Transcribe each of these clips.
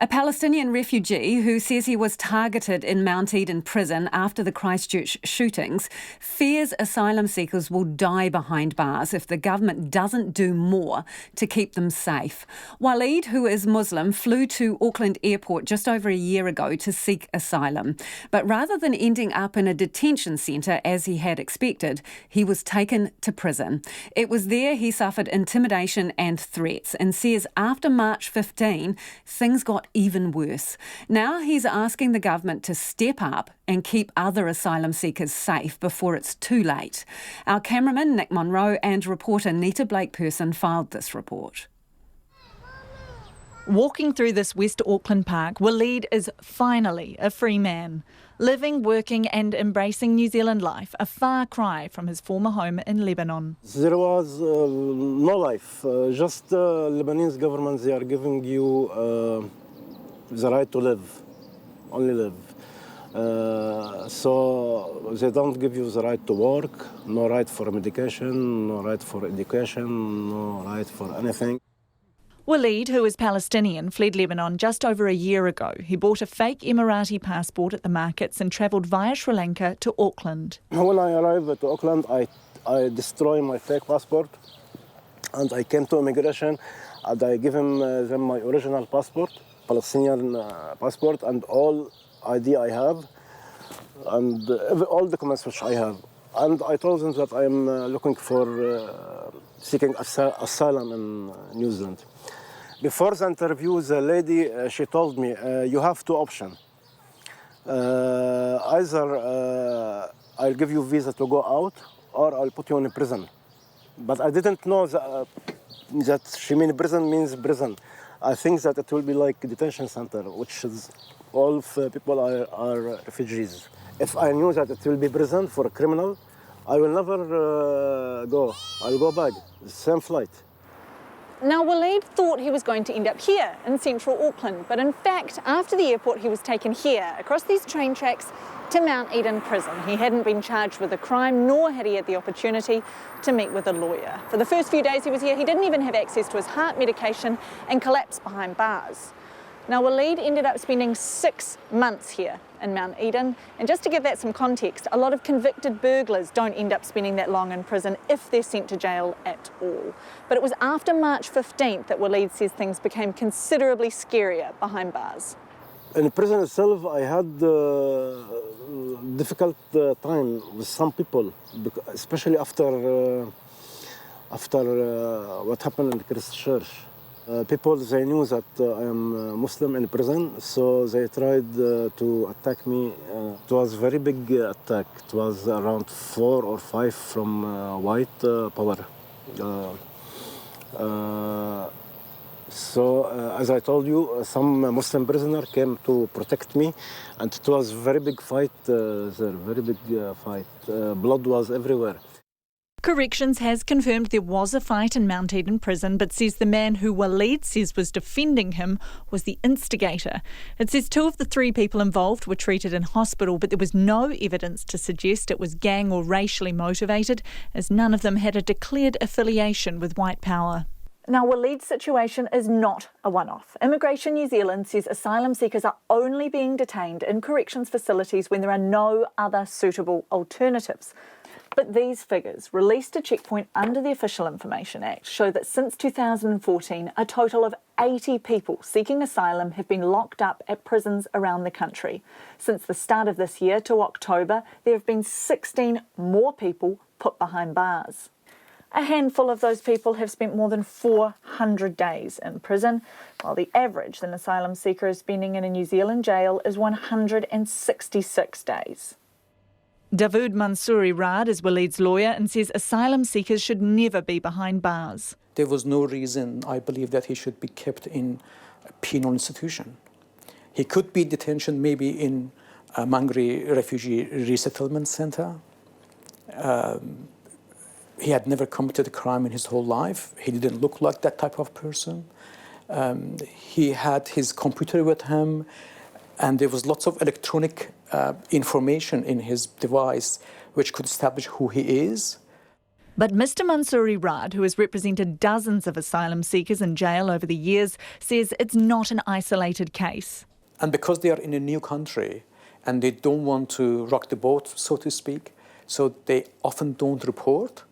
A Palestinian refugee who says he was targeted in Mount Eden prison after the Christchurch shootings fears asylum seekers will die behind bars if the government doesn't do more to keep them safe. Walid, who is Muslim, flew to Auckland Airport just over a year ago to seek asylum. But rather than ending up in a detention centre as he had expected, he was taken to prison. It was there he suffered intimidation and threats and says after March 15, things got even worse. Now he's asking the government to step up and keep other asylum seekers safe before it's too late. Our cameraman, Nick Monro, and reporter Nita Blake-Persen filed this report. Walking through this West Auckland park, Walid is finally a free man. Living, working and embracing New Zealand life, a far cry from his former home in Lebanon. There was no life, just Lebanese government, they are giving you the right to live, only live. So they don't give you the right to work, no right for medication, no right for education, no right for anything. Walid, who is Palestinian, fled Lebanon just over a year ago. He bought a fake Emirati passport at the markets and travelled via Sri Lanka to Auckland. When I arrived at Auckland, I destroyed my fake passport and I came to immigration and I gave them my original passport, Palestinian passport, and all ID I have and all documents which I have. And I told them that I am looking for seeking asylum in New Zealand. Before the interview, the lady, she told me, you have two options. Either I'll give you visa to go out or I'll put you in prison. But I didn't know that she means prison. I think that it will be like a detention center, which is all people are refugees. If I knew that it will be prison for a criminal, I will never go. I'll go back, the same flight. Now, Walid thought he was going to end up here in central Auckland, but in fact, after the airport, he was taken here, across these train tracks, to Mount Eden prison. He hadn't been charged with a crime, nor had he had the opportunity to meet with a lawyer. For the first few days he was here, he didn't even have access to his heart medication and collapsed behind bars. Now, Walid ended up spending 6 months here in Mount Eden. And just to give that some context, a lot of convicted burglars don't end up spending that long in prison if they're sent to jail at all. But it was after March 15th that Walid says things became considerably scarier behind bars. In prison itself, I had difficult time with some people, especially after what happened in Christchurch. People, they knew that I am Muslim in prison, so they tried to attack me. It was a very big attack. It was around 4 or 5 from white power. As I told you, some Muslim prisoner came to protect me, and it was a very big fight there, very big fight. Blood was everywhere. Corrections has confirmed there was a fight in Mount Eden prison, but says the man who Walid says was defending him was the instigator. It says 2 of the 3 people involved were treated in hospital, but there was no evidence to suggest it was gang or racially motivated, as none of them had a declared affiliation with white power. Now, Walid's situation is not a one-off. Immigration New Zealand says asylum seekers are only being detained in corrections facilities when there are no other suitable alternatives. But these figures, released to Checkpoint under the Official Information Act, show that since 2014, a total of 80 people seeking asylum have been locked up at prisons around the country. Since the start of this year to October, there have been 16 more people put behind bars. A handful of those people have spent more than 400 days in prison, while the average an asylum seeker is spending in a New Zealand jail is 166 days. Dawood Mansouri Raad is Walid's lawyer and says asylum seekers should never be behind bars. There was no reason, I believe, that he should be kept in a penal institution. He could be in detention maybe in a Mangere refugee resettlement centre. He had never committed a crime in his whole life. He didn't look like that type of person. He had his computer with him, and there was lots of electronic information in his device which could establish who he is. But Mr Mansouri Raad, who has represented dozens of asylum seekers in jail over the years, says it's not an isolated case. And because they are in a new country and they don't want to rock the boat, so to speak, so they often don't report.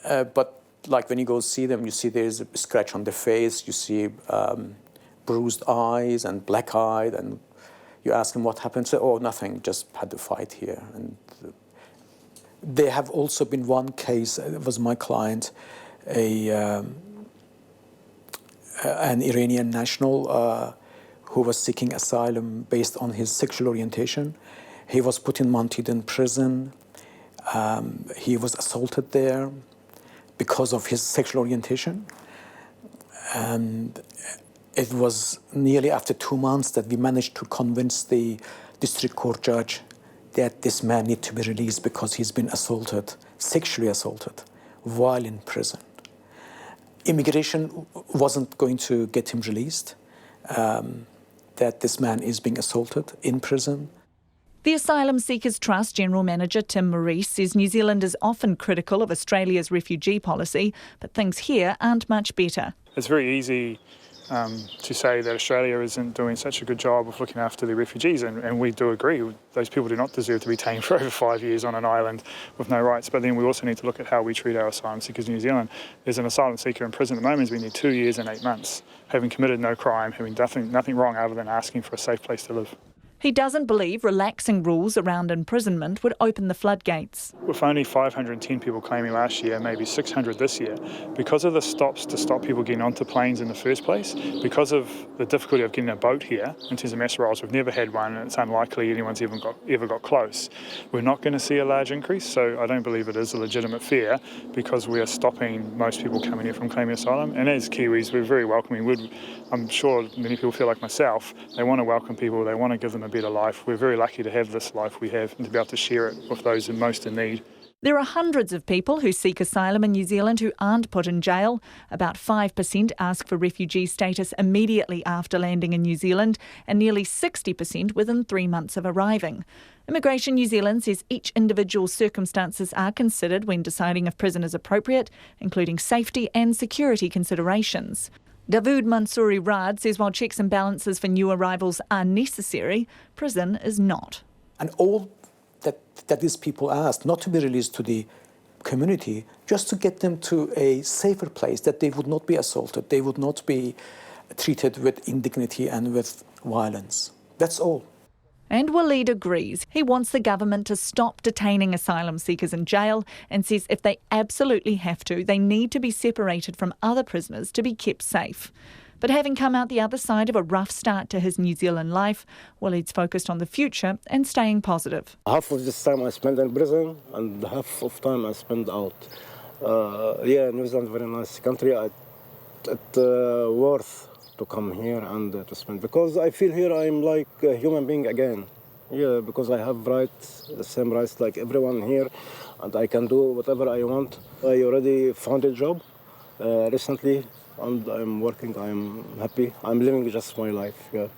But like when you go see them, you see there's a scratch on the face, you see bruised eyes and black-eyed, and you ask them what happened, say, oh, nothing, just had to fight here. And there have also been one case, it was my client, an Iranian national who was seeking asylum based on his sexual orientation. He was put in Mountain prison. He was assaulted there because of his sexual orientation. And it was nearly after 2 months that we managed to convince the district court judge that this man needs to be released because he's been assaulted, sexually assaulted, while in prison. Immigration wasn't going to get him released, that this man is being assaulted in prison. The Asylum Seekers Trust General Manager Tim Maurice says New Zealand is often critical of Australia's refugee policy, but things here aren't much better. It's very easy to say that Australia isn't doing such a good job of looking after the refugees, and we do agree. Those people do not deserve to be detained for over 5 years on an island with no rights. But then we also need to look at how we treat our asylum seekers in New Zealand. There's an asylum seeker in prison at the moment who's been there 2 years and 8 months, having committed no crime, having nothing wrong other than asking for a safe place to live. He doesn't believe relaxing rules around imprisonment would open the floodgates. With only 510 people claiming last year, maybe 600 this year, because of the stops to stop people getting onto planes in the first place, because of the difficulty of getting a boat here in terms of mass rolls, we've never had one, and it's unlikely anyone's ever got close. We're not going to see a large increase, so I don't believe it is a legitimate fear, because we are stopping most people coming here from claiming asylum. And as Kiwis, we're very welcoming. I'm sure many people feel like myself. They want to welcome people, they want to give them a better life. We're very lucky to have this life we have and to be able to share it with those most in need. There are hundreds of people who seek asylum in New Zealand who aren't put in jail. About 5% ask for refugee status immediately after landing in New Zealand, and nearly 60% within 3 months of arriving. Immigration New Zealand says each individual's circumstances are considered when deciding if prison is appropriate, including safety and security considerations. Dawood Mansouri Raad says while checks and balances for new arrivals are necessary, prison is not. And all that these people ask, not to be released to the community, just to get them to a safer place, that they would not be assaulted, they would not be treated with indignity and with violence. That's all. And Walid agrees. He wants the government to stop detaining asylum seekers in jail and says if they absolutely have to, they need to be separated from other prisoners to be kept safe. But having come out the other side of a rough start to his New Zealand life, Walid's focused on the future and staying positive. Half of this time I spend in prison and half of time I spend out. New Zealand, very nice country. It's worth to come here and to spend, because I feel here I'm like a human being again. Yeah, because I have rights, the same rights like everyone here, and I can do whatever I want. I already found a job recently, and I'm working, I'm happy. I'm living just my life, yeah.